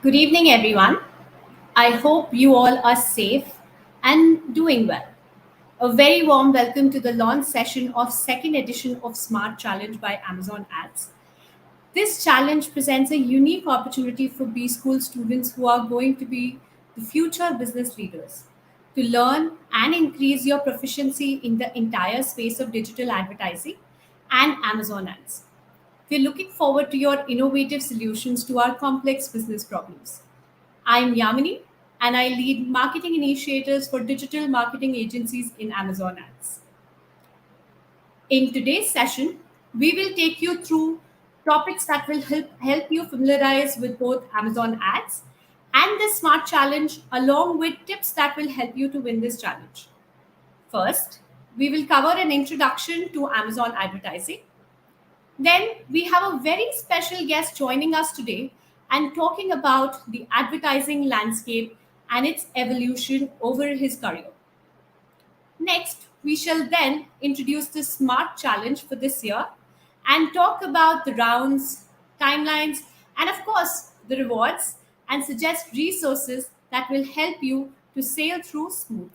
Good evening, everyone. I hope you all are safe and doing well. A very warm welcome to the launch session of second edition of S.M.A.R.T Challenge by Amazon Ads. This challenge presents a unique opportunity for B School students who are going to be the future business leaders to learn and increase your proficiency in the entire space of digital advertising and Amazon ads. We're looking forward to your innovative solutions to our complex business problems. I'm Yamini, and I lead marketing initiatives for digital marketing agencies in Amazon Ads. In today's session, we will take you through topics that will help you familiarize with both Amazon Ads and the Smart Challenge, along with tips that will help you to win this challenge. First, we will cover an introduction to Amazon advertising. Then we have a very special guest joining us today and talking about the advertising landscape and its evolution over his career. Next, we shall then introduce the SMART challenge for this year and talk about the rounds, timelines, and of course, the rewards and suggest resources that will help you to sail through smoothly.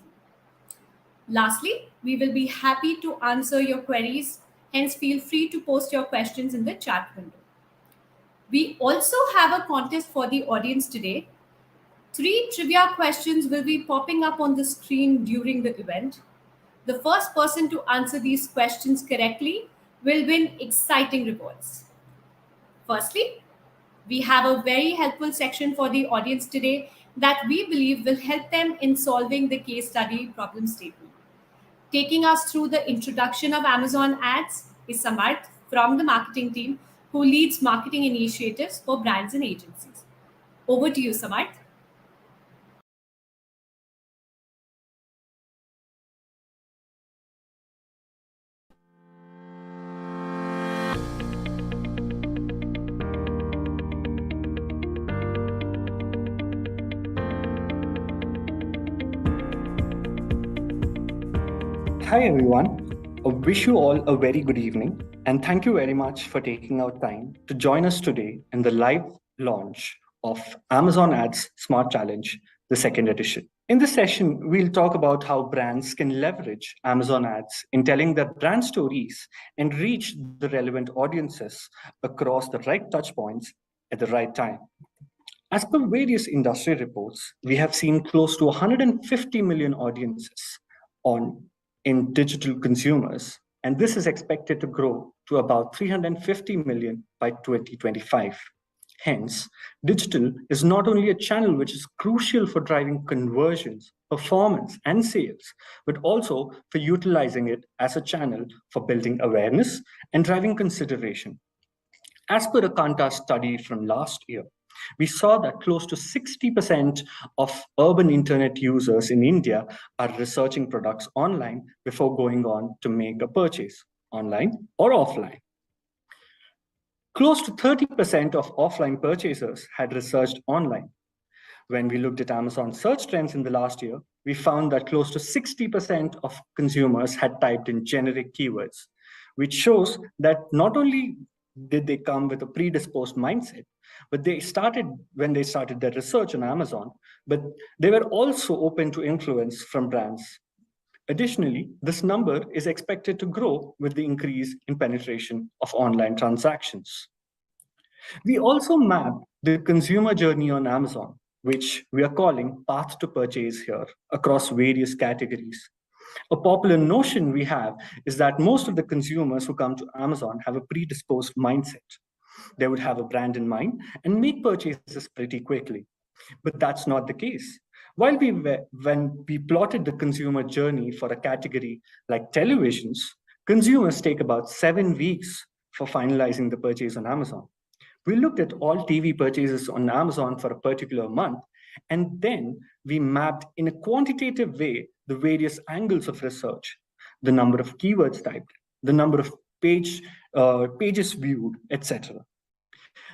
Lastly, we will be happy to answer your queries, hence, feel free to post your questions in the chat window. We also have a contest for the audience today. 3 trivia questions will be popping up on the screen during the event. The first person to answer these questions correctly will win exciting rewards. Firstly, we have a very helpful section for the audience today that we believe will help them in solving the case study problem statement. Taking us through the introduction of Amazon Ads is Samarth from the marketing team who leads marketing initiatives for brands and agencies. Over to you, Samarth. Hi everyone, I wish you all a very good evening and thank you very much for taking out time to join us today in the live launch of Amazon Ads Smart Challenge, the second edition. In this session, we'll talk about how brands can leverage Amazon Ads in telling their brand stories and reach the relevant audiences across the right touch points at the right time. As per various industry reports, we have seen close to 150 million audiences in digital consumers, and this is expected to grow to about 350 million by 2025. Hence, digital is not only a channel which is crucial for driving conversions, performance, and sales, but also for utilizing it as a channel for building awareness and driving consideration. As per a Kanta study from last year, we saw that close to 60% of urban internet users in India are researching products online before going on to make a purchase, online or offline. Close to 30% of offline purchasers had researched online. When we looked at Amazon search trends in the last year, we found that close to 60% of consumers had typed in generic keywords, which shows that not only did they come with a predisposed mindset, but when they started their research on Amazon, but they were also open to influence from brands. Additionally, this number is expected to grow with the increase in penetration of online transactions. We also mapped the consumer journey on Amazon, which we are calling path to purchase here, across various categories. A popular notion we have is that most of the consumers who come to Amazon have a predisposed mindset. They would have a brand in mind and make purchases pretty quickly. But that's not the case. When we plotted the consumer journey for a category like televisions, consumers take about 7 weeks for finalizing the purchase on Amazon. We looked at all TV purchases on Amazon for a particular month, and then we mapped in a quantitative way the various angles of research, the number of keywords typed, the number of pages viewed, etc.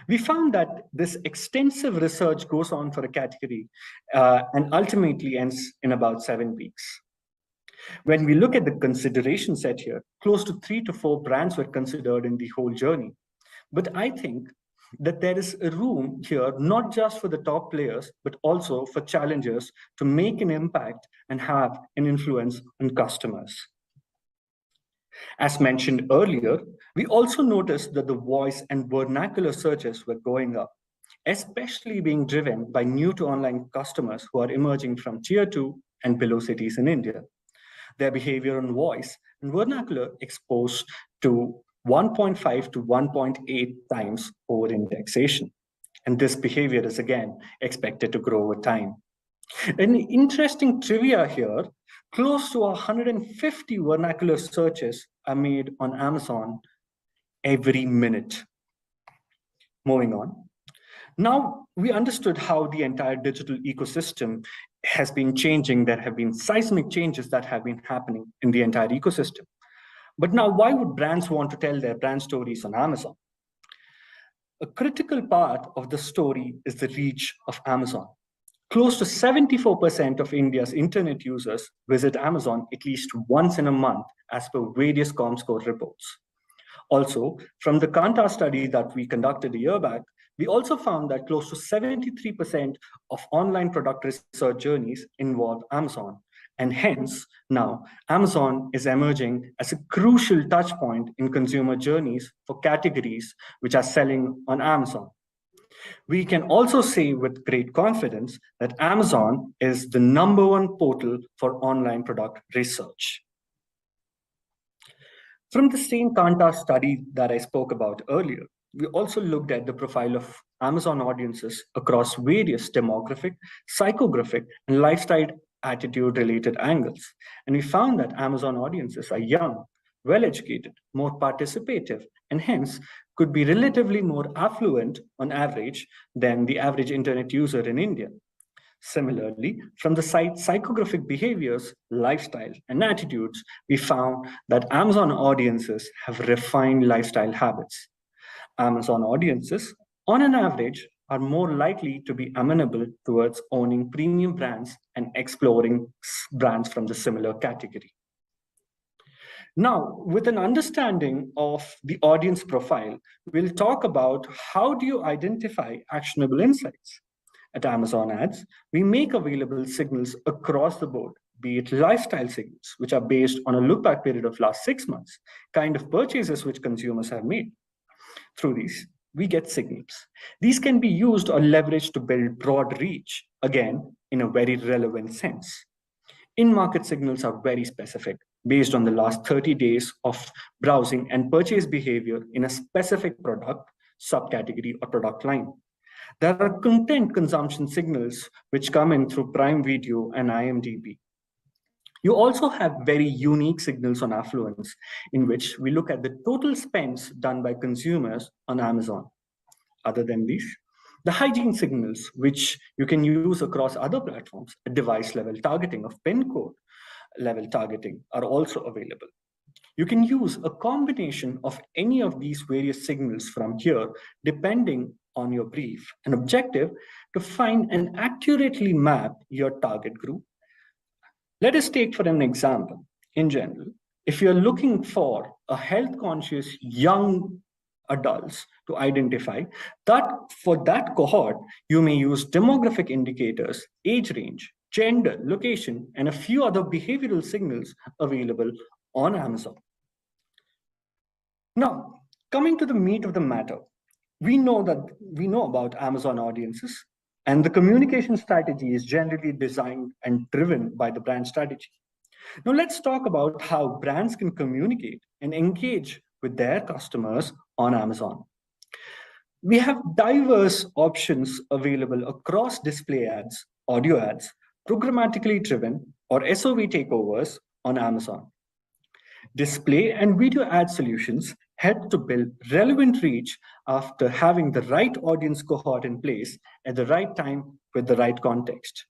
We found that this extensive research goes on for a category and ultimately ends in about 7 weeks. When we look at the consideration set here, close to 3 to 4 brands were considered in the whole journey. But I think that there is a room here, not just for the top players, but also for challengers to make an impact and have an influence on customers. As mentioned earlier, we also noticed that the voice and vernacular searches were going up, especially being driven by new to online customers who are emerging from tier 2 and below cities in India. Their behavior on voice and vernacular exposed to 1.5 to 1.8 times over indexation. And this behavior is again expected to grow over time. An interesting trivia here, close to 150 vernacular searches are made on Amazon every minute. Moving on. Now we understood how the entire digital ecosystem has been changing. There have been seismic changes that have been happening in the entire ecosystem. But now, why would brands want to tell their brand stories on Amazon? A critical part of the story is the reach of Amazon. Close to 74% of India's internet users visit Amazon at least once in a month, as per various ComScore reports. Also, from the Kantar study that we conducted a year back, we also found that close to 73% of online product research journeys involve Amazon. And hence, now Amazon is emerging as a crucial touch point in consumer journeys for categories which are selling on Amazon. We can also say with great confidence that Amazon is the #1 portal for online product research. From the same Kantar study that I spoke about earlier, we also looked at the profile of Amazon audiences across various demographic, psychographic, and lifestyle attitude related angles. And we found that Amazon audiences are young, well-educated, more participative, and hence could be relatively more affluent on average than the average internet user in India. Similarly, from the site's psychographic behaviors, lifestyle, and attitudes, we found that Amazon audiences have refined lifestyle habits. Amazon audiences, on an average, are more likely to be amenable towards owning premium brands and exploring brands from the similar category. Now, with an understanding of the audience profile, we'll talk about how do you identify actionable insights. At Amazon Ads, we make available signals across the board, be it lifestyle signals, which are based on a look-back period of last 6 months, kind of purchases which consumers have made. Through these, we get signals. These can be used or leveraged to build broad reach, again, in a very relevant sense. In-market signals are very specific, based on the last 30 days of browsing and purchase behavior in a specific product, subcategory, or product line. There are content consumption signals which come in through Prime Video and IMDb. You also have very unique signals on affluence, in which we look at the total spends done by consumers on Amazon. Other than these, the hygiene signals, which you can use across other platforms, device level targeting of PIN code level targeting, are also available. You can use a combination of any of these various signals from here, depending on your brief and objective, to find and accurately map your target group. Let us take for an example. In general, if you're looking for a health-conscious young adults to identify, that for that cohort, you may use demographic indicators, age range, gender, location, and a few other behavioral signals available on Amazon. Now, coming to the meat of the matter, we know about Amazon audiences, and the communication strategy is generally designed and driven by the brand strategy. Now let's talk about how brands can communicate and engage with their customers on Amazon. We have diverse options available across display ads, audio ads, programmatically driven, or SOV takeovers on Amazon. Display and video ad solutions help to build relevant reach after having the right audience cohort in place at the right time with the right context.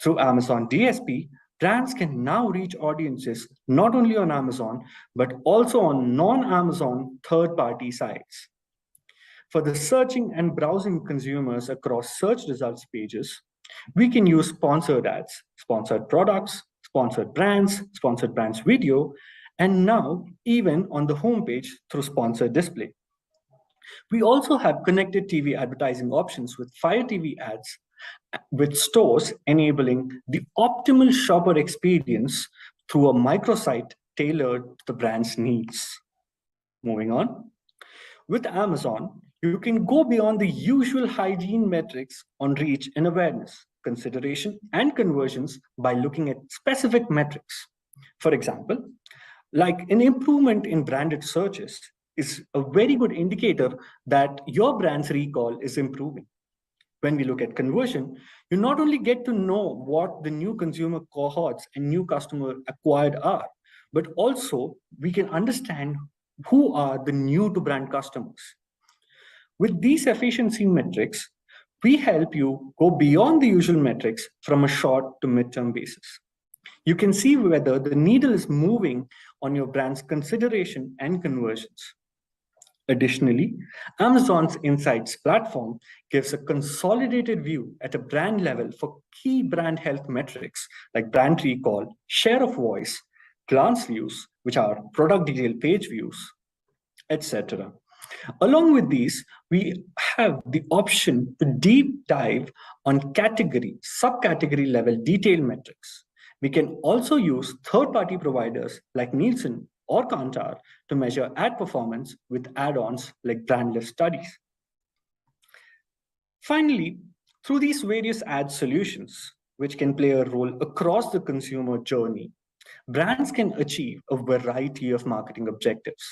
Through Amazon DSP, brands can now reach audiences not only on Amazon, but also on non-Amazon third-party sites. For the searching and browsing consumers across search results pages, we can use sponsored ads, sponsored products, sponsored brands video, and now even on the homepage through sponsored display. We also have connected TV advertising options with Fire TV ads, with stores enabling the optimal shopper experience through a microsite tailored to the brand's needs. Moving on. With Amazon, you can go beyond the usual hygiene metrics on reach and awareness, consideration, and conversions by looking at specific metrics. For example, like an improvement in branded searches is a very good indicator that your brand's recall is improving. When we look at conversion, you not only get to know what the new consumer cohorts and new customer acquired are, but also we can understand who are the new to brand customers. With these efficiency metrics, we help you go beyond the usual metrics from a short to midterm basis. You can see whether the needle is moving on your brand's consideration and conversions. Additionally, Amazon's Insights platform gives a consolidated view at a brand level for key brand health metrics like brand recall, share of voice, glance views, which are product detail page views, etc. Along with these, we have the option to deep dive on category, subcategory level detail metrics. We can also use third-party providers like Nielsen or Kantar to measure ad performance with add-ons like brandless studies. Finally, through these various ad solutions, which can play a role across the consumer journey, brands can achieve a variety of marketing objectives.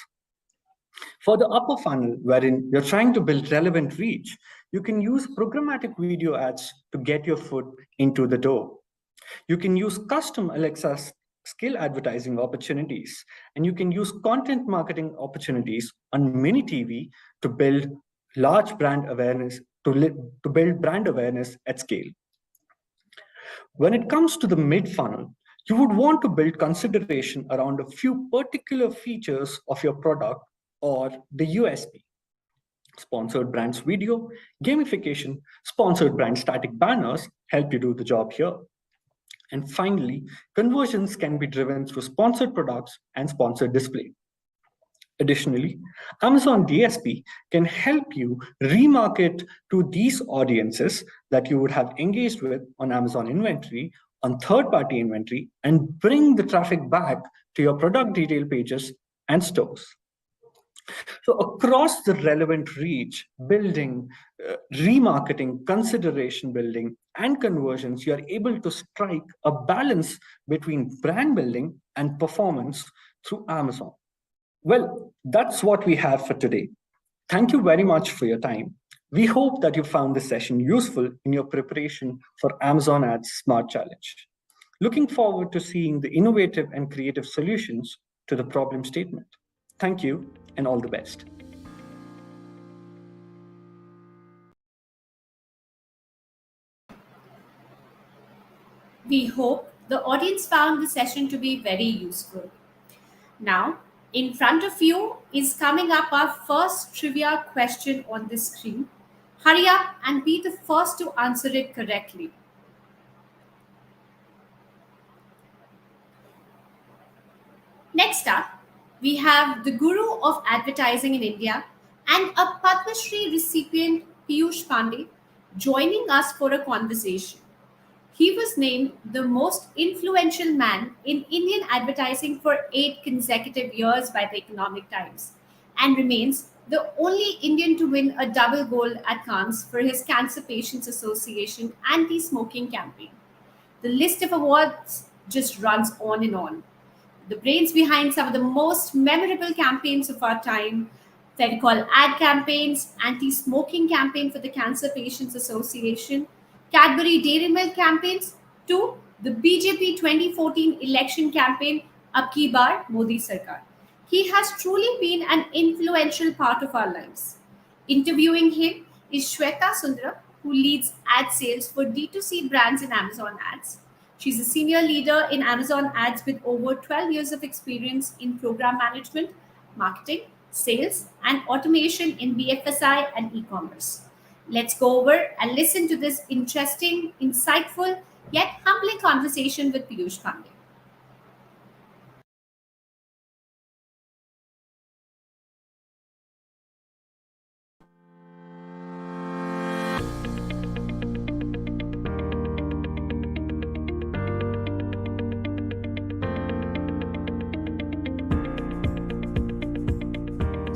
For the upper funnel, wherein you're trying to build relevant reach, you can use programmatic video ads to get your foot into the door. You can use custom Alexa skill advertising opportunities, and you can use content marketing opportunities on mini TV to build large brand awareness, to build brand awareness at scale. When it comes to the mid funnel, you would want to build consideration around a few particular features of your product or the USP. Sponsored brands video, gamification, sponsored brand static banners help you do the job here. And finally, conversions can be driven through sponsored products and sponsored display. Additionally, Amazon DSP can help you remarket to these audiences that you would have engaged with on Amazon inventory, on third-party inventory, and bring the traffic back to your product detail pages and stores. So across the relevant reach, building, remarketing, consideration building, and conversions, you are able to strike a balance between brand building and performance through Amazon. Well, that's what we have for today. Thank you very much for your time. We hope that you found this session useful in your preparation for Amazon Ads Smart Challenge. Looking forward to seeing the innovative and creative solutions to the problem statement. Thank you and all the best. We hope the audience found the session to be very useful. Now, in front of you is coming up our first trivia question on the screen. Hurry up and be the first to answer it correctly. Next up, we have the guru of advertising in India and a Padma Shri recipient, Piyush Pandey, joining us for a conversation. He was named the most influential man in Indian advertising for 8 consecutive years by the Economic Times and remains the only Indian to win a double gold at Cannes for his Cancer Patients Association anti smoking campaign. The list of awards just runs on and on. The brains behind some of the most memorable campaigns of our time, Fevicol ad campaigns, anti-smoking campaign for the Cancer Patients Association, Cadbury Dairy Milk campaigns, to the BJP 2014 election campaign, Ab Ki Baar Modi Sarkar. He has truly been an influential part of our lives. Interviewing him is Shweta Sundara, who leads ad sales for D2C brands in Amazon Ads. She's a senior leader in Amazon Ads with over 12 years of experience in program management, marketing, sales, and automation in BFSI and e commerce. Let's go over and listen to this interesting, insightful, yet humbling conversation with Piyush Pandey.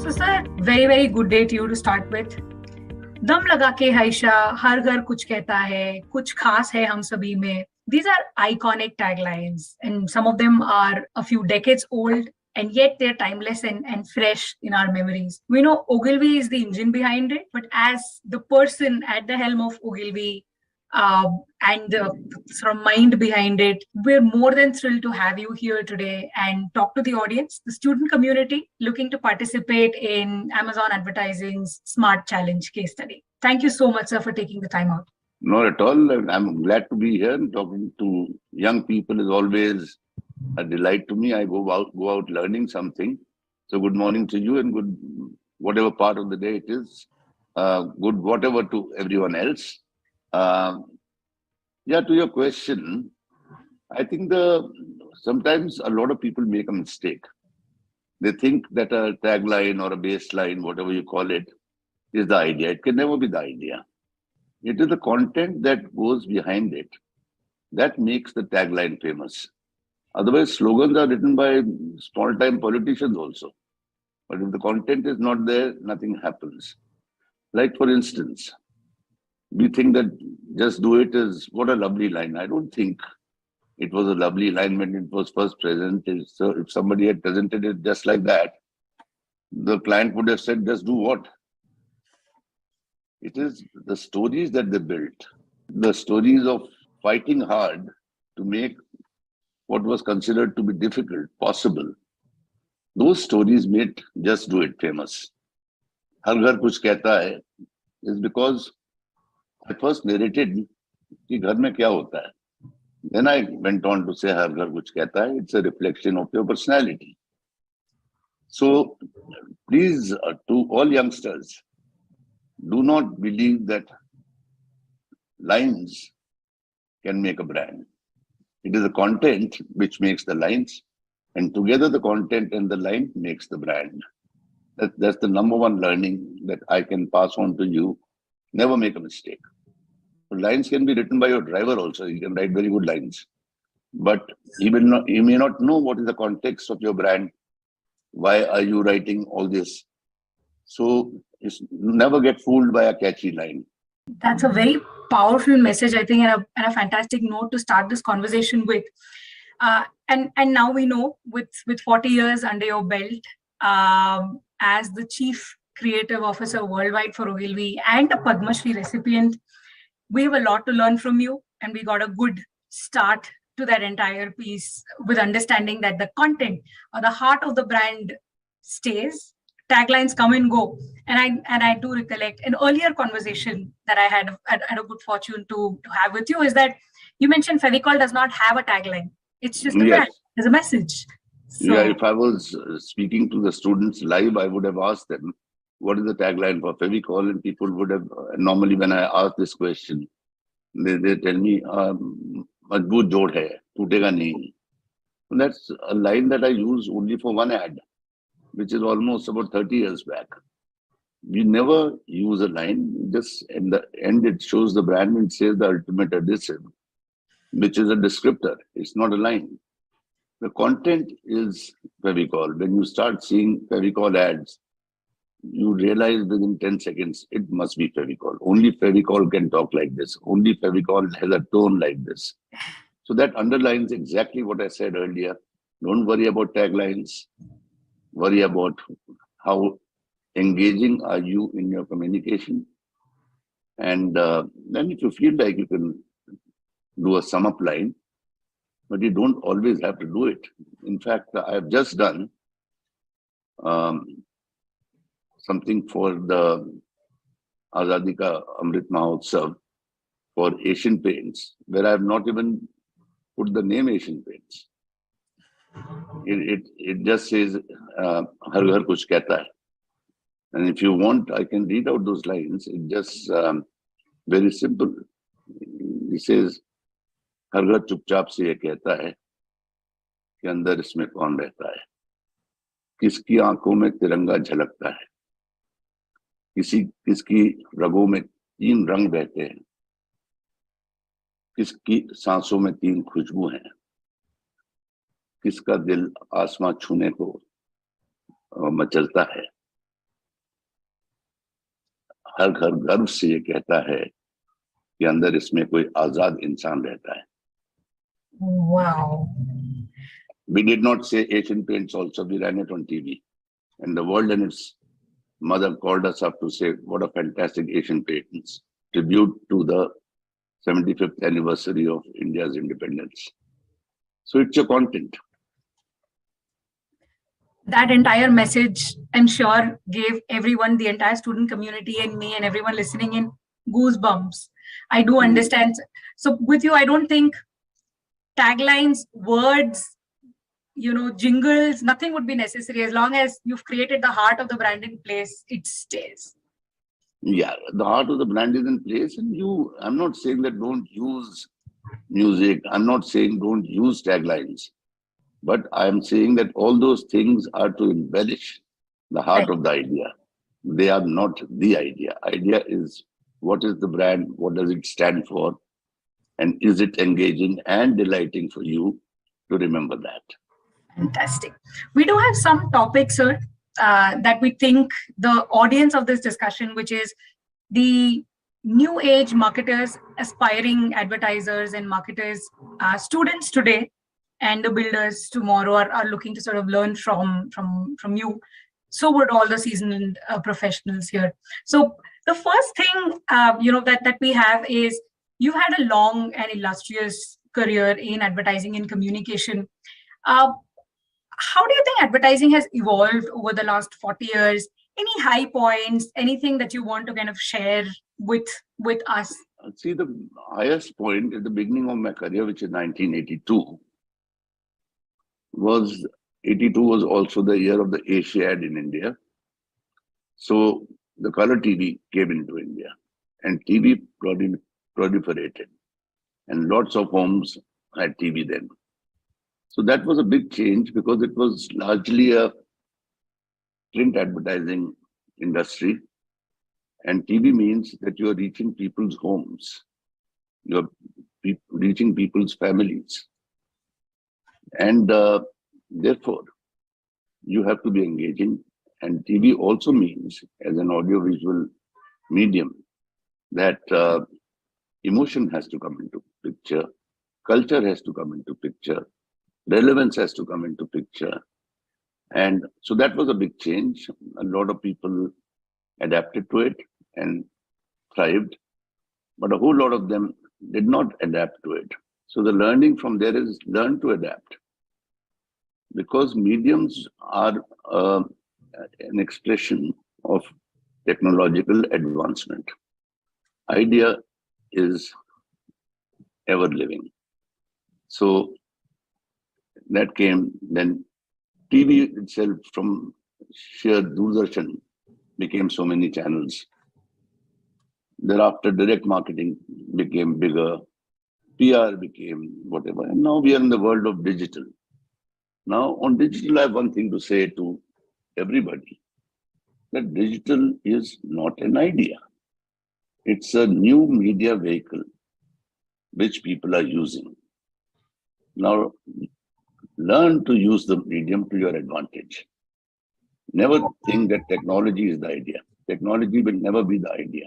So sir, very very good day to you to start with. दम लगा के हाइशा, हर घर कुछ कहता है, कुछ खास है हम सभी में. These are iconic taglines, and some of them are a few decades old, and yet they're timeless and fresh in our memories. We know Ogilvy is the engine behind it, but as the person at the helm of Ogilvy, and the sort of mind behind it, we're more than thrilled to have you here today and talk to the audience, the student community looking to participate in Amazon Advertising's S.M.A.R.T Challenge case study. Thank you so much, sir, for taking the time out. Not at all. I'm glad to be here, and talking to young people is always a delight to me. I go out learning something. So good morning to you, and good whatever part of the day it is. Good whatever to everyone else. Yeah, to your question, I think sometimes a lot of people make a mistake. They think that a tagline or a baseline, whatever you call it, is the idea. It can never be the idea. It is the content that goes behind it that makes the tagline famous. Otherwise, slogans are written by small-time politicians also. But if the content is not there, nothing happens. Like, for instance, we think that just do it is what a lovely line. I don't think it was a lovely line when it was first presented. So if somebody had presented it just like that, the client would have said, just do what? It is the stories that they built, the stories of fighting hard to make what was considered to be difficult possible. Those stories made Just Do It famous. Har Ghar Kuch Kehta Hai is because I first narrated कि घर में क्या होता है. Then I went on to say Har Ghar Kuch Kehta Hai. It's a reflection of your personality. So please, to all youngsters, do not believe that lines can make a brand. It is the content which makes the lines, and together the content and the line makes the brand. That's the number one learning that I can pass on to you. Never make a mistake. Lines can be written by your driver also. You can write very good lines. But he may not know what is the context of your brand. Why are you writing all this? So never get fooled by a catchy line. That's a very powerful message, I think, and a fantastic note to start this conversation with. And now we know, with 40 years under your belt, as the Chief Creative Officer worldwide for Ogilvy and a Padma Shri recipient, we have a lot to learn from you, and we got a good start to that entire piece with understanding that the content or the heart of the brand stays. Taglines come and go, and I do recollect an earlier conversation that I had a good fortune to have with you, is that you mentioned Fevicol does not have a tagline. It's just a brand. There's a message. So, yeah, if I was speaking to the students live, I would have asked them, what is the tagline for Fevicol? And people would have, normally when I ask this question, they tell me, Majboot jod hai, tootega nahi. And that's a line that I use only for one ad, which is almost about 30 years back. We never use a line, just in the end it shows the brand and says the ultimate adhesive, which is a descriptor. It's not a line. The content is Fevicol. When you start seeing Fevicol ads, you realize within 10 seconds, it must be Fevicol. Only Fevicol can talk like this. Only Fevicol has a tone like this. So that underlines exactly what I said earlier. Don't worry about taglines. Worry about how engaging are you in your communication. And then if you feel like you can do a sum up line, but you don't always have to do it. In fact, I have just done something for the Azadi Ka Amrit Mahotsav for Asian Paints, where I have not even put the name Asian Paints. It just says Har Ghar Kuch Kehta Hai. And if you want, I can read out those lines. It's just very simple. It says, हर घर चुपचाप से ये कहता है कि अंदर इसमें कौन रहता है, किसकी आंखों में तिरंगा झलकता है, किसकी रगों में 3 रंग बहते हैं, किसकी सांसों में 3 खुशबू हैं, किसका दिल आसमां छूने को मचलता है, हर घर गर्व से ये कहता है कि अंदर इसमें कोई आजाद इंसान रहता है. Wow. We did not say Asian Paints also. We ran it on TV. And the world and its mother called us up to say, what a fantastic Asian Paints tribute to the 75th anniversary of India's independence. So it's your content. That entire message, I'm sure, gave everyone, the entire student community and me and everyone listening in, goosebumps. I do understand. So with you, I don't think taglines, words, jingles, nothing would be necessary. As long as you've created the heart of the brand in place, it stays. Yeah, the heart of the brand is in place. And I'm not saying that don't use music. I'm not saying don't use taglines. But I'm saying that all those things are to embellish the heart of the idea. They are not the idea. Idea is, what is the brand? What does it stand for? And is it engaging and delighting for you to remember that? Fantastic. We do have some topics, sir, that we think the audience of this discussion, which is the new age marketers, aspiring advertisers and marketers, students today, and the builders tomorrow are looking to sort of learn from you. So would all the seasoned professionals here. So the first thing that we have is, you had a long and illustrious career in advertising and communication. How do you think advertising has evolved over the last 40 years? Any high points, anything that you want to kind of share with us? See, the highest point at the beginning of my career, which is 1982, was also the year of the Asiad in India. So the color TV came into India and TV proliferated, and lots of homes had TV then. So that was a big change because it was largely a print advertising industry, and TV means that you are reaching people's homes, you're reaching people's families, and therefore you have to be engaging. And TV also means, as an audiovisual medium, that emotion has to come into picture, culture has to come into picture, relevance has to come into picture. And so that was a big change. A lot of people adapted to it and thrived, but a whole lot of them did not adapt to it. So the learning from there is learn to adapt, because mediums are an expression of technological advancement. Idea is ever living. So that came, then TV itself, from sheer Doordarshan, became so many channels. Thereafter, direct marketing became bigger, PR became whatever, and now we are in the world of digital. Now, on digital, I have one thing to say to everybody, that digital is not an idea. It's a new media vehicle which people are using. Now, learn to use the medium to your advantage. Never think that technology is the idea. Technology will never be the idea.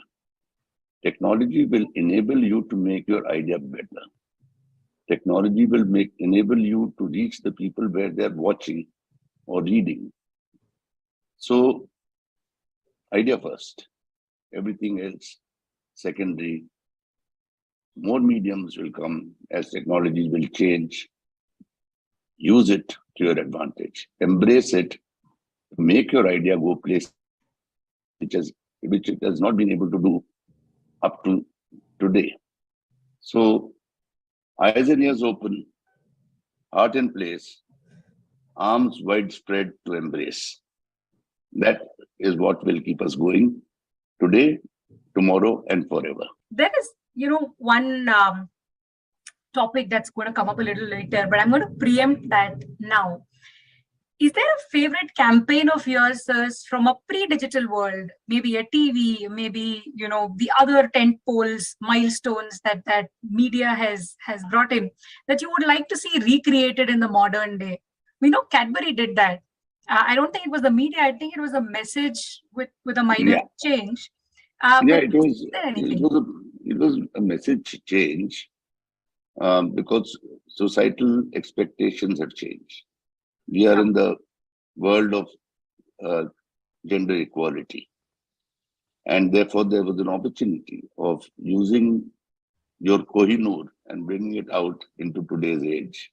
Technology will enable you to make your idea better. Technology will enable you to reach the people where they're watching or reading. So, idea first, everything else secondary. More mediums will come as technologies will change. Use it to your advantage. Embrace it. Make your idea go places which it has not been able to do up to today. So, eyes and ears open, heart in place, arms widespread to embrace. That is what will keep us going today, tomorrow, and forever. There is, one topic that's going to come up a little later, but I'm going to preempt that now. Is there a favorite campaign of yours, sirs, from a pre-digital world? Maybe a TV, maybe the other tent poles, milestones that media has brought in, that you would like to see recreated in the modern day? We know Cadbury did that. I don't think it was the media. I think it was a message with a minor change. But It is was there it anything? was a it was a message change because societal expectations have changed. We are Yeah. in the world of uh, gender equality, and therefore there was an opportunity of using your Kohinoor and bringing it out into today's age.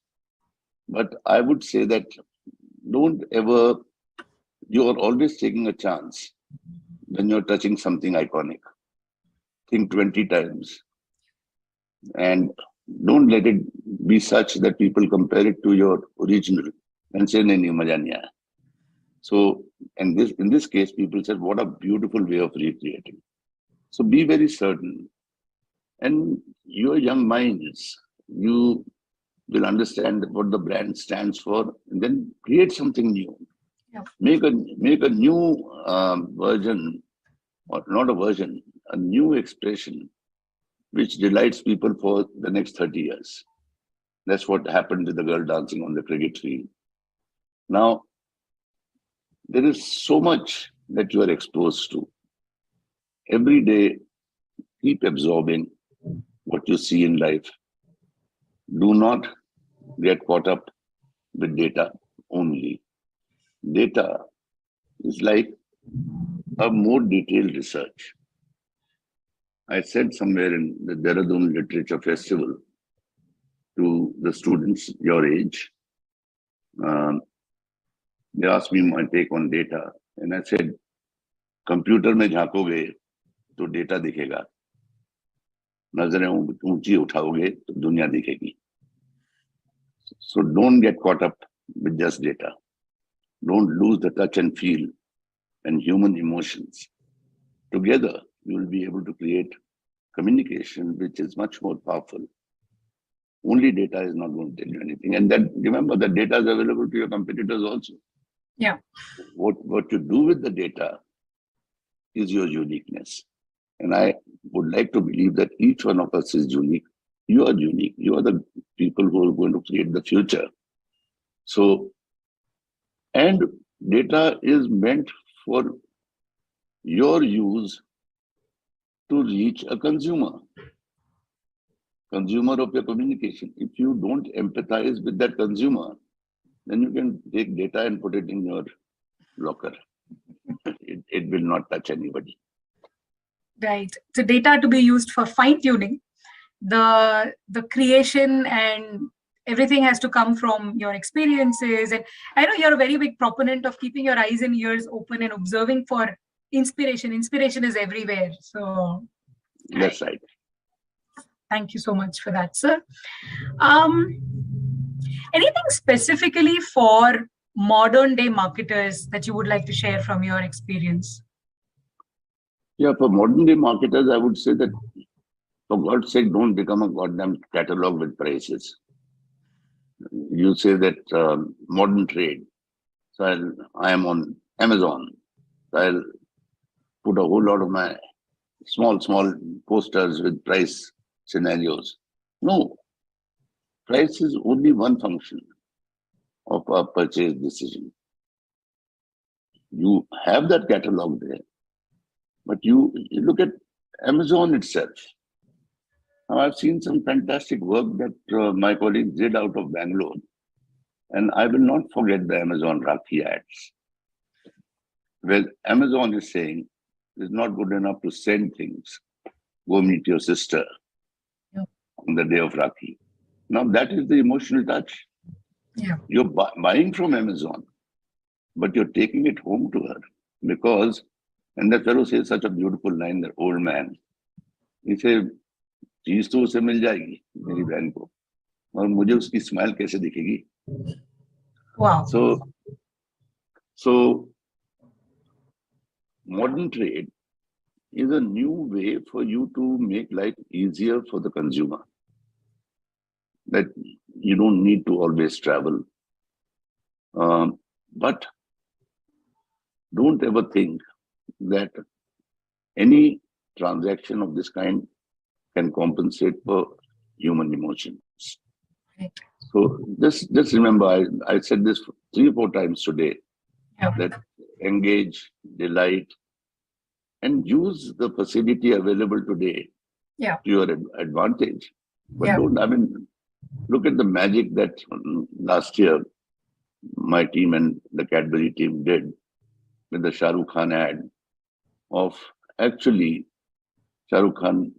But I would say that don't ever, you are always taking a chance when you're touching something iconic. Think 20 times and don't let it be such that people compare it to your original and say, nahi, nahi, maja nahi aaya. So, and in this case, people said, what a beautiful way of recreating. So be very certain. And your young minds, you will understand what the brand stands for, and then create something new. Yeah. Make a new version, or not a version, a new expression which delights people for the next 30 years. That's what happened with the girl dancing on the cricket field. Now, there is so much that you are exposed to. Every day, keep absorbing what you see in life. Do not get caught up with data only. Data is like a more detailed research. I said somewhere in the Dehradun Literature Festival to the students your age, um, they asked me my take on data, and I said, computer में झांकोगे तो data दिखेगा, नजरें ऊंची उठाओगे तो दुनिया दिखेगी. So don't get caught up with just data. Don't lose the touch and feel and human emotions. Together, you will be able to create communication which is much more powerful. Only data is not going to tell you anything. And then remember that data is available to your competitors also. Yeah. What you do with the data is your uniqueness. And I would like to believe that each one of us is unique. You are unique. You are the people who are going to create the future. So, and data is meant for your use to reach a consumer of your communication. If you don't empathize with that consumer, then you can take data and put it in your locker. It will not touch anybody. Right. So data to be used for fine tuning. The creation and everything has to come from your experiences. And I know you're a very big proponent of keeping your eyes and ears open and observing for inspiration. Inspiration is everywhere. So That's right. thank you so much for that, sir. Anything specifically for modern day marketers that you would like to share from your experience? Yeah, for modern day marketers, I would say that for God's sake, don't become a goddamn catalog with prices. You say that modern trade. So I am on Amazon. So I'll put a whole lot of my small posters with price scenarios. No, price is only one function of a purchase decision. You have that catalog there, but you look at Amazon itself. Now, I've seen some fantastic work that my colleagues did out of Bangalore, and I will not forget the Amazon Rakhi ads, where Amazon is saying it's not good enough to send things. Go meet your sister on the day of Rakhi. Now that is the emotional touch. Yeah. You're buying from Amazon, but you're taking it home to her because, and that fellow says such a beautiful line, that old man. He said, चीज तो उसे मिल जाएगी मेरी बहन को, और मुझे उसकी स्माइल कैसे दिखेगी? Wow. So modern trade is a new way for you to make life easier for the consumer. That you don't need to always travel. But don't ever think that any transaction of this kind can compensate for human emotions. Right. So just remember, I said this 3 or 4 times today, Yeah. that engage, delight, and use the facility available today Yeah. to your advantage. But Yeah. don't, I mean, look at the magic that last year my team and the Cadbury team did with the Shah Rukh Khan ad of actually Shah Rukh Khan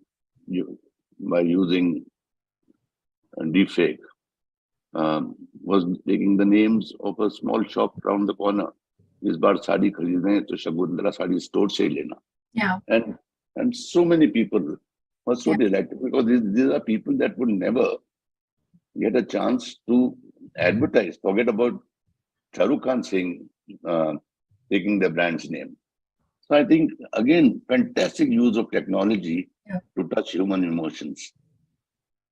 by using deepfake was taking the names of a small shop around the corner. इस बार साड़ी खरीदना है तो Shakuntala sari store से ही लेना. Yeah. And so many people were so delighted because these are people that would never get a chance to advertise. Forget about Shah Rukh Khan saying, taking the brand's name. So I think, again, fantastic use of technology to touch human emotions.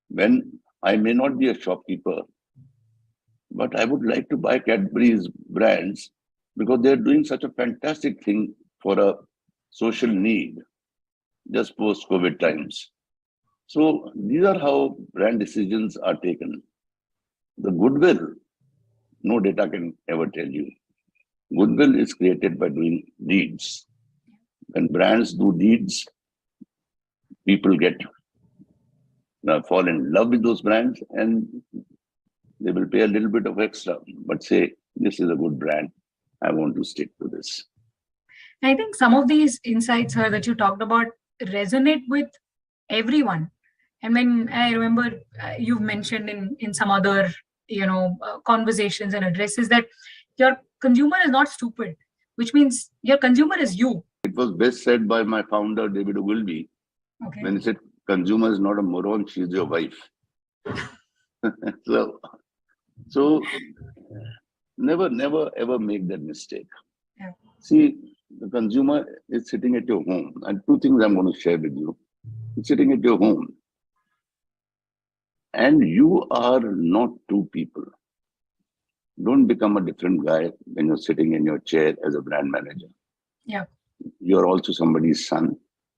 When I may not be a shopkeeper, but I would like to buy Cadbury's brands because they're doing such a fantastic thing for a social need just post-COVID times. So these are how brand decisions are taken. The goodwill, no data can ever tell you. Goodwill is created by doing deeds. When brands do deeds, people fall in love with those brands and they will pay a little bit of extra, but say, this is a good brand. I want to stick to this. I think some of these insights that you talked about resonate with everyone. And when I remember you've mentioned in some other, conversations and addresses that your consumer is not stupid, which means your consumer is you. It was best said by my founder, David Ogilvy, when he said, consumer is not a moron, she's your wife. So never, ever make that mistake. Yeah. See, the consumer is sitting at your home. And two things I'm going to share with you. It's sitting at your home. And you are not two people. Don't become a different guy when you're sitting in your chair as a brand manager. Yeah. You're also somebody's son.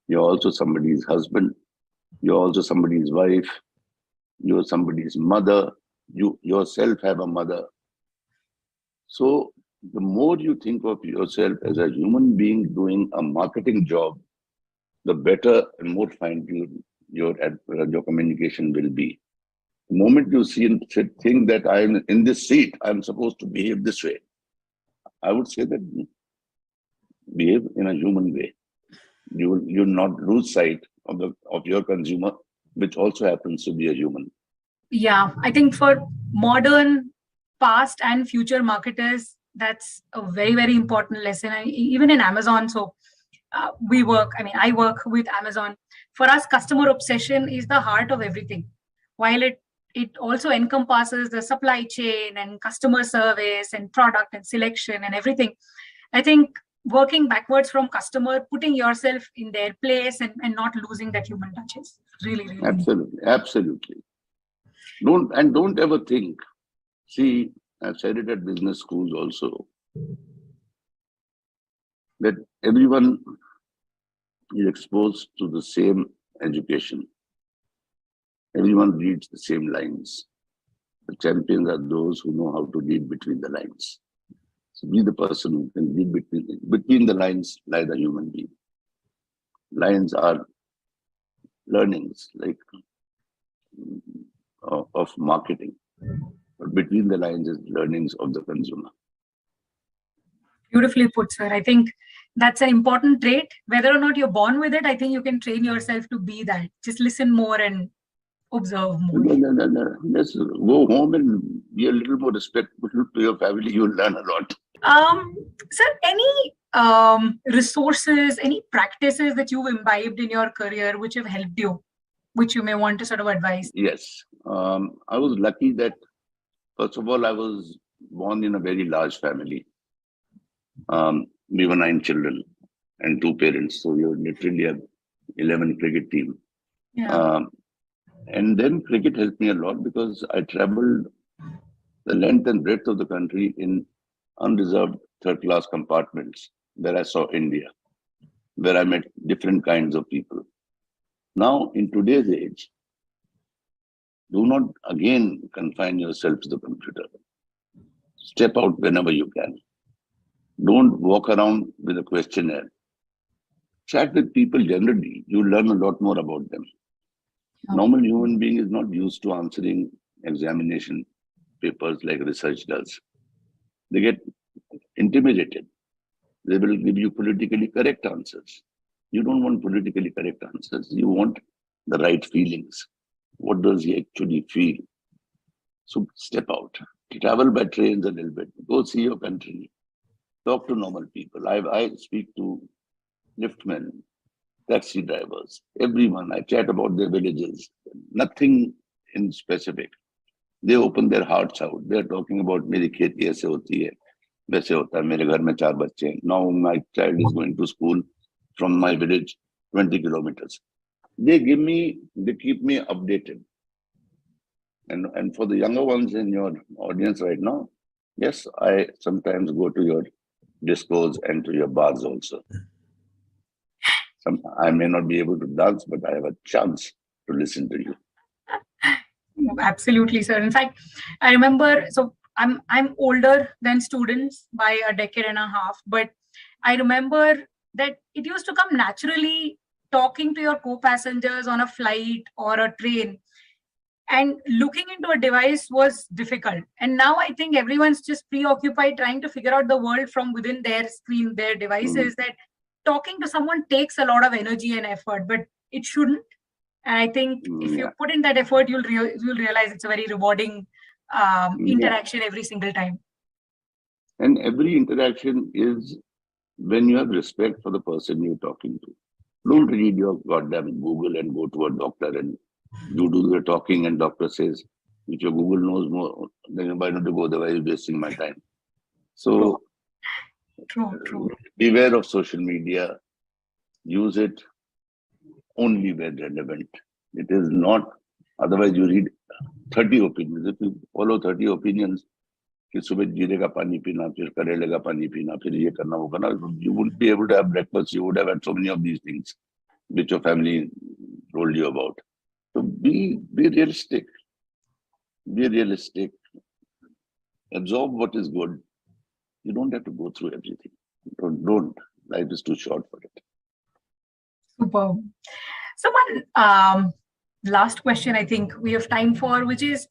You're also somebody's husband. You're also somebody's wife. You're somebody's mother. You yourself have a mother. So the more you think of yourself as a human being doing a marketing job, the better and more fine-tuned your communication will be. The moment you think that I'm in this seat, I'm supposed to behave this way, I would say that behave in a human way. You'll not lose sight of your consumer, which also happens to be a human. Yeah, I think for modern, past and future marketers, that's a very, very important lesson. Even in Amazon, so I work with Amazon. For us, customer obsession is the heart of everything. While it also encompasses the supply chain and customer service and product and selection and everything. I think working backwards from customer, putting yourself in their place and not losing that human touch is really, really Absolutely. Don't ever think. See, I've said it at business schools also, that everyone is exposed to the same education. Everyone reads the same lines. The champions are those who know how to read between the lines. So be the person who can read between the lines, like the human being. Lines are learnings, like of marketing. But between the lines is learnings of the consumer. Beautifully put, sir. I think that's an important trait. Whether or not you're born with it, I think you can train yourself to be that. Just listen more and observe more. No. Just go home and be a little more respectful to your family. You'll learn a lot. Sir, any resources, any practices that you've imbibed in your career which have helped you, which you may want to sort of advise? Yes. I was lucky that, first of all, I was born in a very large family. We were 9 children and 2 parents. So you literally have 11 cricket team. Yeah. And then cricket helped me a lot because I traveled the length and breadth of the country in unreserved third-class compartments where I saw India, where I met different kinds of people. Now, in today's age, do not again confine yourself to the computer. Step out whenever you can. Don't walk around with a questionnaire. Chat with people generally, you learn a lot more about them. Normal human being is not used to answering examination papers like research does. They get intimidated. They will give you politically correct answers. You don't want politically correct answers. You want the right feelings. What does he actually feel? So step out. Travel by trains a little bit. Go see your country. Talk to normal people. I speak to liftmen, taxi drivers, everyone. I chat about their villages. Nothing in specific. They open their hearts out. They are talking about मेरी खेती ऐसे होती है, वैसे होता है. मेरे घर में 4 बच्चे हैं. Now my child is going to school from my village 20 kilometers. They keep me updated. And for the younger ones in your audience right now, yes, I sometimes go to your discos and to your bars also. I may not be able to dance, but I have a chance to listen to you. Absolutely, sir. In fact, I remember, so I'm older than students by a decade and a half, but I remember that it used to come naturally talking to your co-passengers on a flight or a train, and looking into a device was difficult. And now I think everyone's just preoccupied trying to figure out the world from within their screen, their devices, that talking to someone takes a lot of energy and effort, but it shouldn't. And I think if you put in that effort, you'll realize it's a very rewarding interaction every single time. And every interaction is when you have respect for the person you're talking to. Don't read your goddamn Google and go to a doctor and you do the talking and doctor says, if your Google knows more, then why don't you go there? Why are you wasting my time? So True. Beware of social media. Use it only when relevant. It is not, otherwise you read 30 opinions. If you follow 30 opinions, कि सुबह जीरे का पानी पीना, फिर करेले का पानी पीना, फिर ये करना, वो करना, you wouldn't be able to have breakfast. You would have had so many of these things which your family told you about. So be realistic. Be realistic. Absorb what is good. You don't have to go through everything. Don't. Life is too short for it. Superb. So one last question I think we have time for, which is,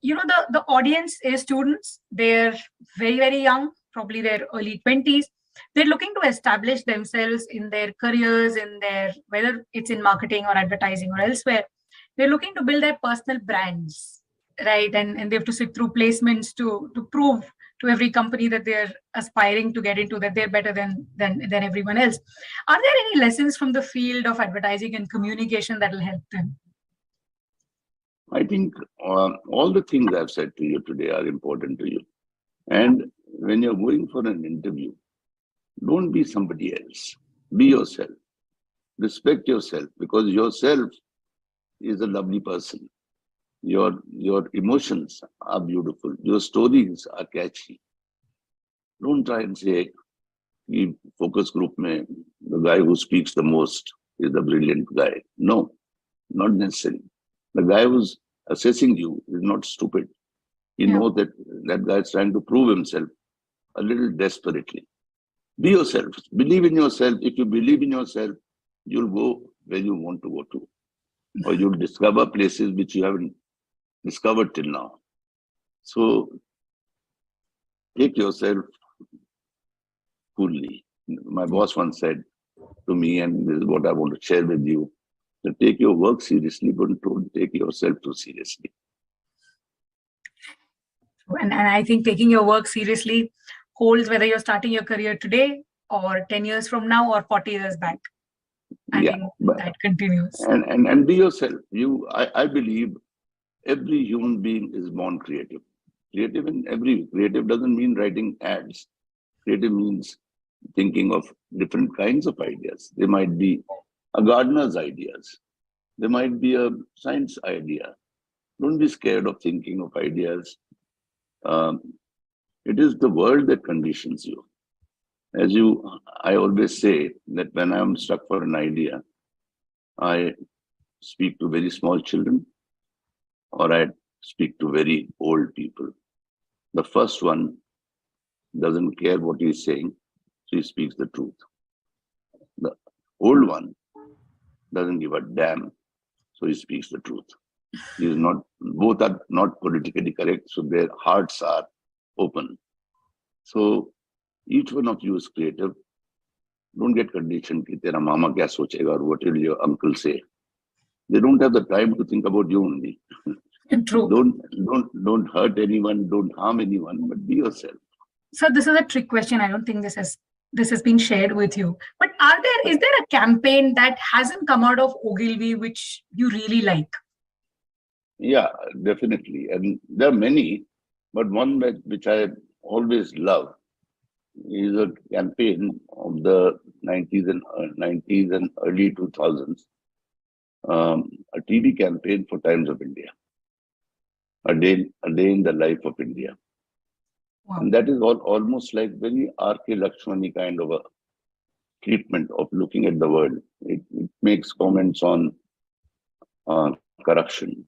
the audience is students. They're very, very young, probably their early 20s. They're looking to establish themselves in their careers, whether it's in marketing or advertising or elsewhere. They're looking to build their personal brands, right? And they have to sit through placements to prove to every company that they're aspiring to get into, that they're better than everyone else. Are there any lessons from the field of advertising and communication that will help them? I think all the things I've said to you today are important to you. And when you're going for an interview, don't be somebody else. Be yourself. Respect yourself, because yourself is a lovely person. Your emotions are beautiful. Your stories are catchy. Don't try and say, the focus group mein, the guy who speaks the most is the brilliant guy. No, not necessarily. The guy who's assessing you is not stupid. He knows that guy is trying to prove himself a little desperately. Be yourself. Believe in yourself. If you believe in yourself, you'll go where you want to go to. Or you'll discover places which you haven't discovered till now. So take yourself coolly. My boss once said to me, and this is what I want to share with you, to take your work seriously, but don't take yourself too seriously. And I think taking your work seriously holds whether you're starting your career today or 10 years from now or 40 years back. I think that continues. And be yourself. I believe every human being is born creative. Creative doesn't mean writing ads. Creative means thinking of different kinds of ideas. There might be a gardener's ideas. There might be a science idea. Don't be scared of thinking of ideas. It is the world that conditions you. I always say that when I'm stuck for an idea, I speak to very small children or I speak to very old people. The first one doesn't care what he's saying, so he speaks the truth. old one doesn't give a damn, so he speaks the truth. He is not, both are not politically correct, so their hearts are open. So each one of you is creative. Don't get conditioned ki tera mama kya sochega or what will your uncle say. They don't have the time to think about you only. True. Don't hurt anyone, don't harm anyone, but be yourself. So this is a trick question. I don't think this has been shared with you. But is there a campaign that hasn't come out of Ogilvy which you really like? Yeah, definitely. And there are many, but one which I always love is a campaign of the 90s and early 2000s, a TV campaign for Times of India, a day in the life of India. Wow. And that is almost like very R.K. Lakshmani kind of a treatment of looking at the world. It makes comments on corruption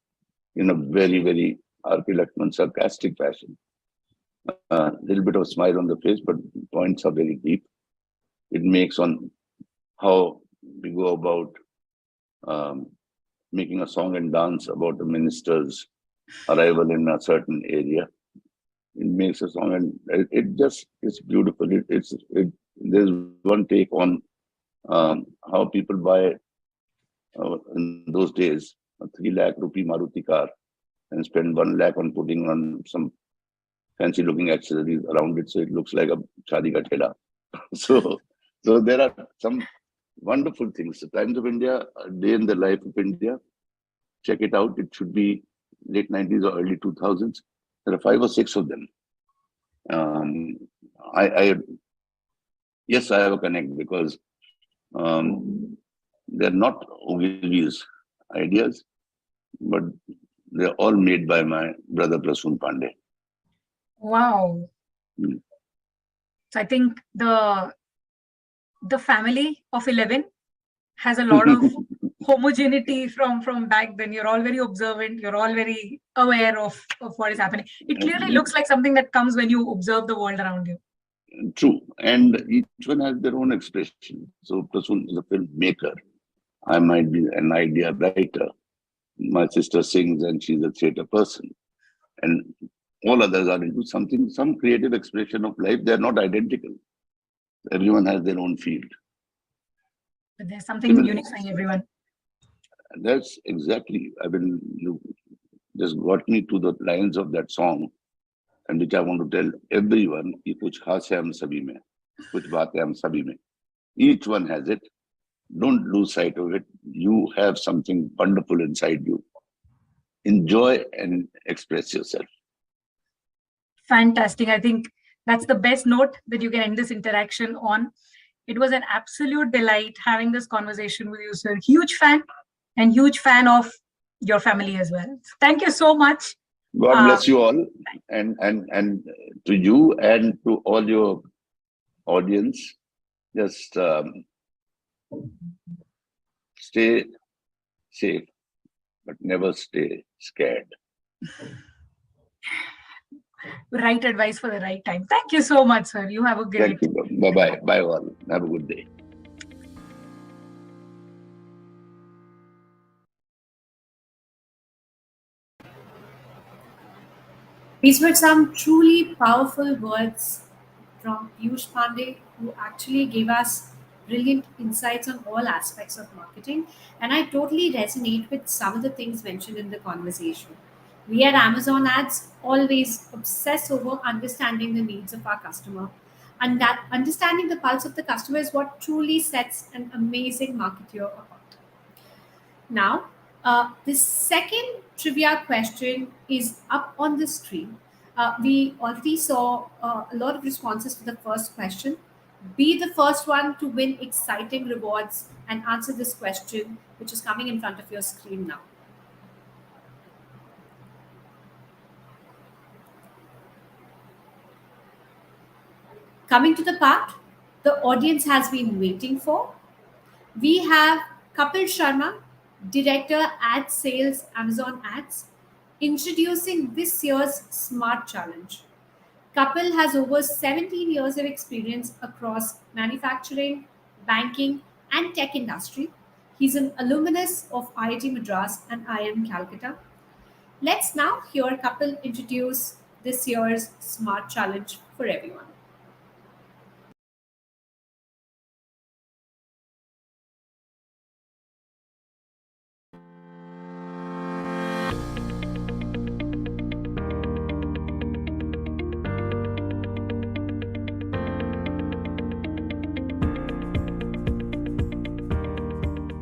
in a very, very R.K. Lakshman sarcastic fashion. A little bit of smile on the face, but points are very deep. It makes on how we go about making a song and dance about the minister's arrival in a certain area. It makes a song, and it just is beautiful. There's one take on how people buy in those days a 3 lakh rupee Maruti car and spend 1 lakh on putting on some fancy looking accessories around it, so it looks like a shadi ka thela. So there are some wonderful things. The Times of India, a day in the life of India. Check it out. It should be late 90s or early 2000s. There are 5 or 6 of them. Yes, I have a connect because they're not Ogilvy's ideas, but they're all made by my brother Piyush Pandey. Wow. So I think the family of 11 has a lot of homogeneity from back then. You're all very observant. You're all very aware of what is happening. It clearly looks like something that comes when you observe the world around you. True. And each one has their own expression. So Prasoon is a filmmaker. I might be an idea writer. My sister sings and she's a theater person. And all others are into something, some creative expression of life. They're not identical. Everyone has their own field. But there's something unifying everyone. That's exactly, I mean, you just got me to the lines of that song, and which I want to tell everyone, कि कुछ खास है हम सभी में, कुछ बात है हम सभी में. Each one has it. Don't lose sight of it. You have something wonderful inside you. Enjoy and express yourself. Fantastic. I think that's the best note that you can end this interaction on. It was an absolute delight having this conversation with you, sir. Huge fan and huge fan of your family as well. Thank you so much. God bless you all, and to you and to all your audience. Just stay safe, but never stay scared. Right advice for the right time. Thank you so much, sir. You have a great Thank you. Bye-bye. Bye all. Have a good day. These were some truly powerful words from Piyush Pandey, who actually gave us brilliant insights on all aspects of marketing. And I totally resonate with some of the things mentioned in the conversation. We at Amazon Ads always obsess over understanding the needs of our customer. And that understanding the pulse of the customer is what truly sets an amazing marketeer apart. Now, the second trivia question is up on the screen. We already saw a lot of responses to the first question. Be the first one to win exciting rewards and answer this question, which is coming in front of your screen now. Coming to the part the audience has been waiting for, we have Kapil Sharma, Director Ad Sales, Amazon Ads, introducing this year's S.M.A.R.T Challenge. Kapil has over 17 years of experience across manufacturing, banking, and tech industry. He's an alumnus of IIT Madras and IIM Calcutta. Let's now hear Kapil introduce this year's Smart Challenge for everyone.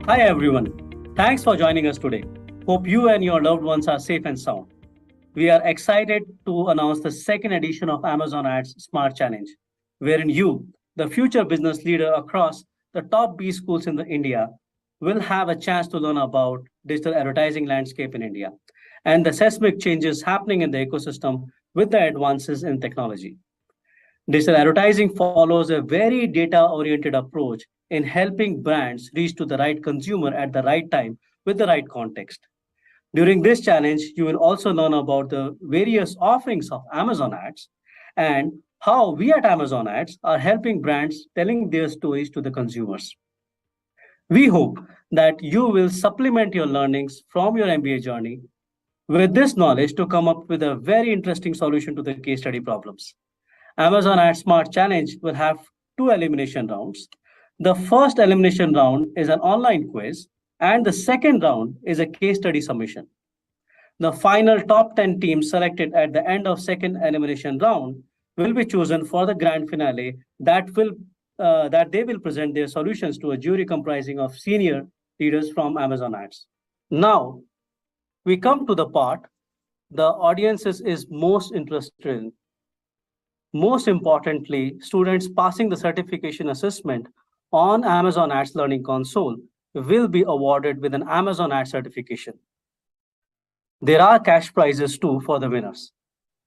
Hi everyone. Thanks for joining us today. Hope you and your loved ones are safe and sound. We are excited to announce the second edition of Amazon Ads Smart Challenge, wherein you, the future business leader across the top B schools in India, will have a chance to learn about digital advertising landscape in India and the seismic changes happening in the ecosystem with the advances in technology. Digital advertising follows a very data-oriented approach in helping brands reach to the right consumer at the right time with the right context. During this challenge, you will also learn about the various offerings of Amazon Ads and how we at Amazon Ads are helping brands telling their stories to the consumers. We hope that you will supplement your learnings from your MBA journey with this knowledge to come up with a very interesting solution to the case study problems. Amazon Ad Smart Challenge will have two elimination rounds. The first elimination round is an online quiz, and the second round is a case study submission. The final top 10 teams selected at the end of second elimination round will be chosen for the grand finale that they will present their solutions to a jury comprising of senior leaders from Amazon Ads. Now, we come to the part the audiences is most interested in. Most importantly, students passing the certification assessment on Amazon Ads Learning Console will be awarded with an Amazon Ads certification. There are cash prizes too for the winners.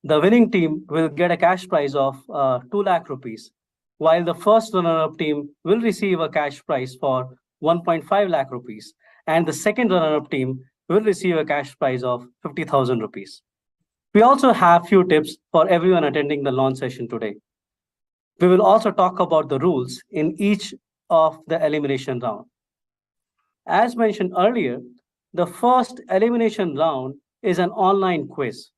The winning team will get a cash prize of 2 lakh rupees, while the first runner-up team will receive a cash prize for 1.5 lakh rupees, and the second runner-up team will receive a cash prize of 50,000 rupees. We also have few tips for everyone attending the launch session today. We will also talk about the rules in each of the elimination round. As mentioned earlier, the first elimination round is an online quiz.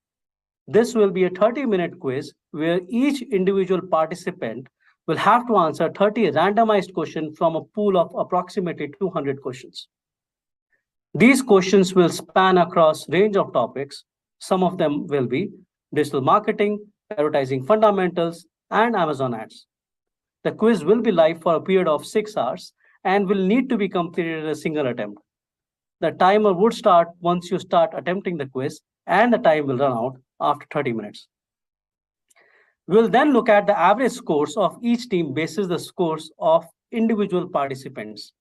This will be a 30-minute quiz where each individual participant will have to answer 30 randomized questions from a pool of approximately 200 questions. These questions will span across range of topics. Some of them will be digital marketing, advertising fundamentals, and Amazon Ads. The quiz will be live for a period of 6 hours and will need to be completed in a single attempt. The timer would start once you start attempting the quiz, and the time will run out after 30 minutes. We'll then look at the average scores of each team basis the scores of individual participants.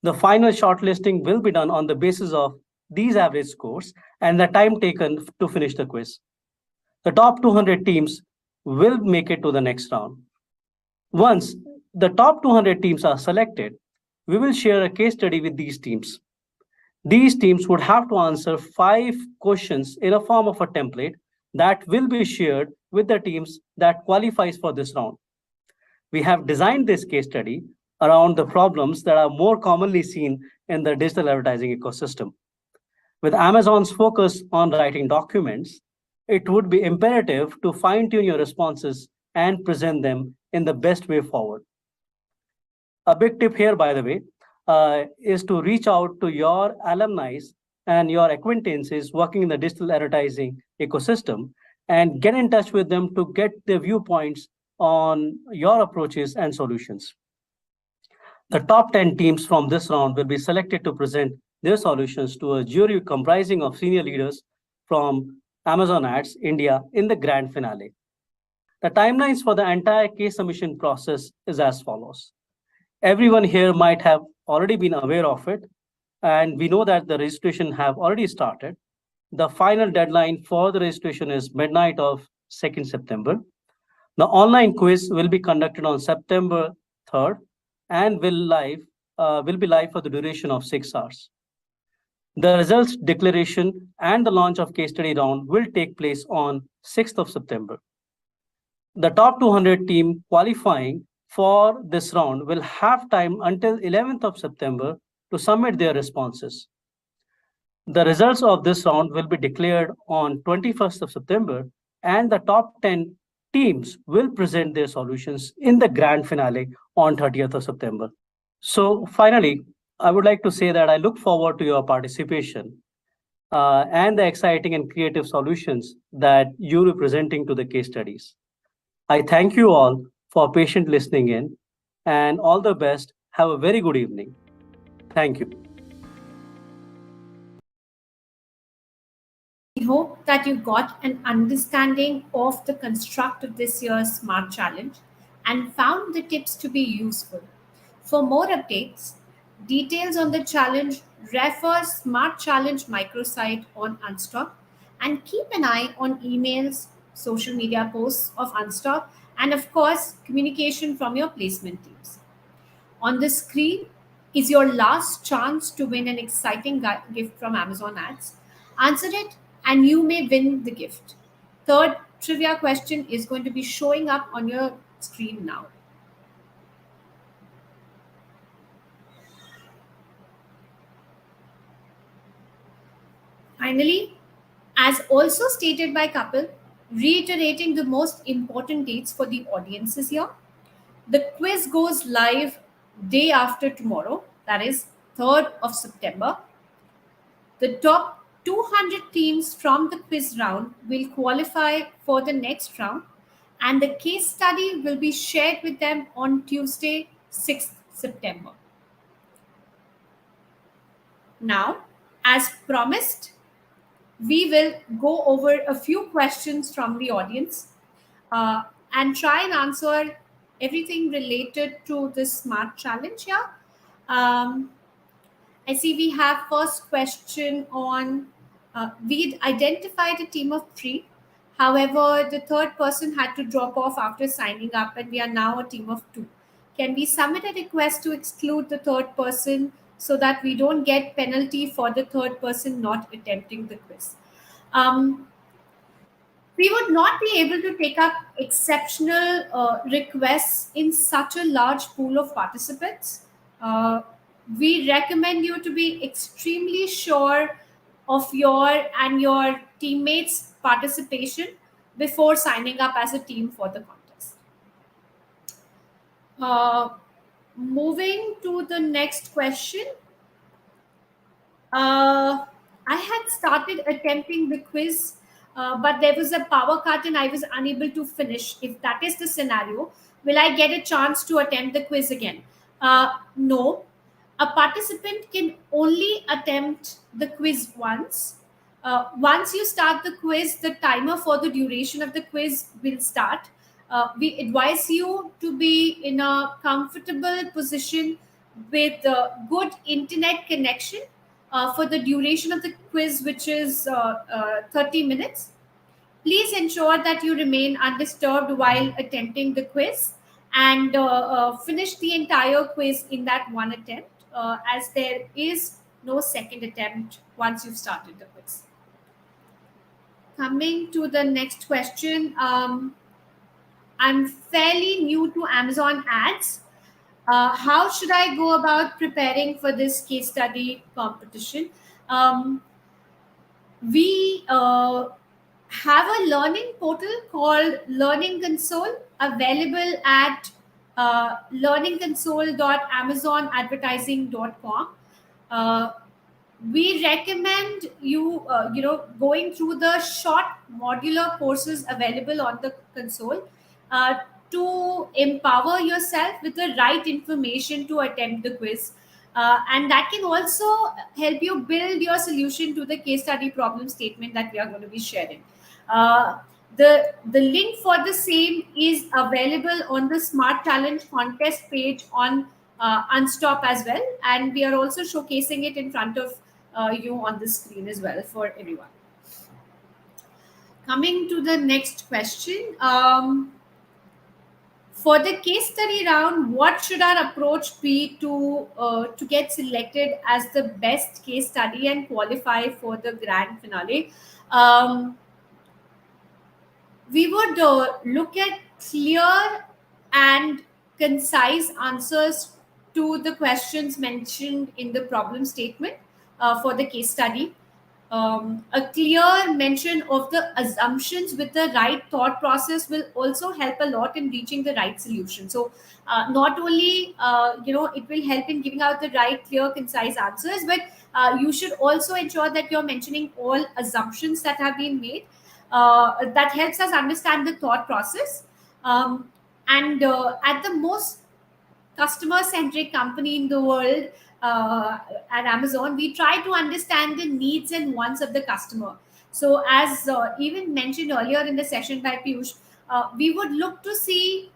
The final shortlisting will be done on the basis of these average scores and the time taken to finish the quiz. The top 200 teams will make it to the next round. Once the top 200 teams are selected, we will share a case study with these teams. These teams would have to answer 5 questions in a form of a template that will be shared with the teams that qualifies for this round. We have designed this case study around the problems that are more commonly seen in the digital advertising ecosystem. With Amazon's focus on writing documents, it would be imperative to fine-tune your responses and present them in the best way forward. A big tip here, by the way, is to reach out to your alumni and your acquaintances working in the digital advertising ecosystem and get in touch with them to get their viewpoints on your approaches and solutions. The top 10 teams from this round will be selected to present their solutions to a jury comprising of senior leaders from Amazon Ads India in the grand finale. The timelines for the entire case submission process is as follows. Everyone here might have already been aware of it, and we know that the registration have already started. The final deadline for the registration is midnight of 2nd September. The online quiz will be conducted on September 3rd and will be live for the duration of 6 hours. The results declaration and the launch of case study round will take place on 6th of September. The top 200 team qualifying for this round will have time until 11th of September to submit their responses. The results of this round will be declared on 21st of September, and the top 10 teams will present their solutions in the grand finale on 30th of September. So finally, I would like to say that I look forward to your participation and the exciting and creative solutions that you're presenting to the case studies. I thank you all for patient listening in, and all the best. Have a very good evening. Thank you. We hope that you got an understanding of the construct of this year's SMART Challenge and found the tips to be useful. For more updates, details on the challenge, refer SMART Challenge microsite on Unstock, and keep an eye on emails, social media posts of Unstock, and of course, communication from your placement teams. On the screen is your last chance to win an exciting gift from Amazon Ads. Answer it and you may win the gift. Third trivia question is going to be showing up on your screen now. Finally, as also stated by Kapil, reiterating the most important dates for the audiences here. The quiz goes live day after tomorrow, that is 3rd of September. The top 200 teams from the quiz round will qualify for the next round, and the case study will be shared with them on Tuesday, 6th September. Now, as promised, we will go over a few questions from the audience uh, and try and answer everything related to this SMART challenge here. Um, I see we have first question on, we'd identified a team of 3. However, the third person had to drop off after signing up and we are now a team of 2. Can we submit a request to exclude the third person so that we don't get penalty for the third person not attempting the quiz? We would not be able to take up exceptional requests in such a large pool of participants. Uh, we recommend you to be extremely sure of your and your teammates' participation before signing up as a team for the contest. Uh, Moving to the next question. I had started attempting the quiz, but there was a power cut and I was unable to finish. If that is the scenario, will I get a chance to attempt the quiz again? No. A participant can only attempt the quiz once. Once you start the quiz, the timer for the duration of the quiz will start. We advise you to be in a comfortable position with a good internet connection for the duration of the quiz, which is 30 minutes. Please ensure that you remain undisturbed while attempting the quiz and finish the entire quiz in that one attempt, as there is no second attempt once you've started the quiz. Coming to the next question, I'm fairly new to Amazon Ads. How should I go about preparing for this case study competition? We have a learning portal called Learning Console available at learningconsole.amazonadvertising.com. Uh, we recommend you going through the short modular courses available on the console uh, to empower yourself with the right information to attempt the quiz, and that can also help you build your solution to the case study problem statement that we are going to be sharing. uh, the link for the same is available on the Smart Challenge contest page on Unstop as well, and we are also showcasing it in front of you on the screen as well for everyone. Coming to the next question. For the case study round, what should our approach be to get selected as the best case study and qualify for the grand finale? We would look at clear and concise answers to the questions mentioned in the problem statement for the case study. A clear mention of the assumptions with the right thought process will also help a lot in reaching the right solution. So not only it will help in giving out the right, clear, concise answers, but you should also ensure that you're mentioning all assumptions that have been made. That helps us understand the thought process. And at the most customer centric company in the world, at Amazon, we try to understand the needs and wants of the customer. So, as even mentioned earlier in the session by Piyush, we would look to see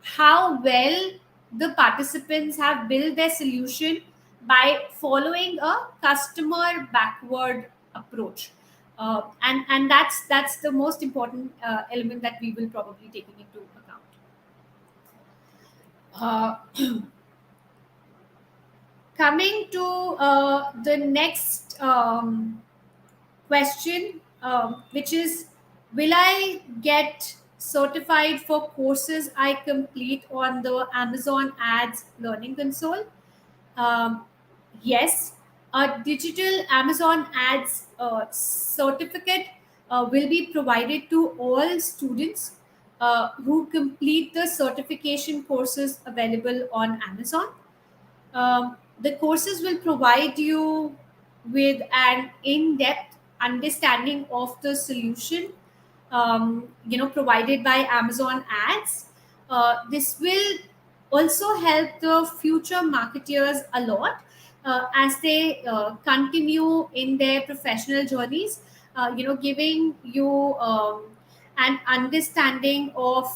how well the participants have built their solution by following a customer backward approach. And that's the most important element that we will probably taking into account. Coming to the next question, which is, will I get certified for courses I complete on the Amazon Ads Learning Console? Um, yes, a digital Amazon Ads certificate will be provided to all students who complete the certification courses available on Amazon. The courses will provide you with an in-depth understanding of the solution, provided by Amazon Ads. This will also help the future marketeers a lot as they continue in their professional journeys. Giving you an understanding of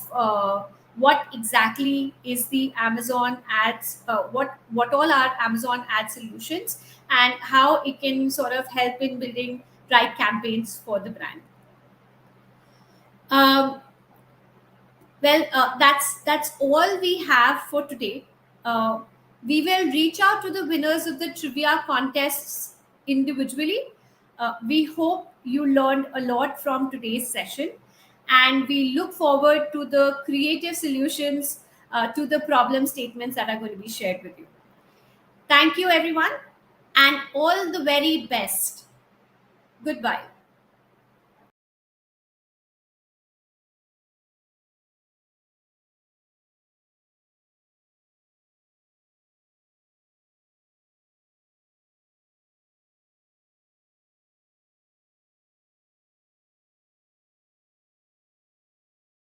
what exactly is the Amazon ads, what all are Amazon ad solutions, and how it can sort of help in building right campaigns for the brand. um, that's all we have for today. We will reach out to the winners of the trivia contests individually. We hope you learned a lot from today's session, and we look forward to the creative solutions to the problem statements that are going to be shared with you. Thank you, everyone, and all the very best. Goodbye.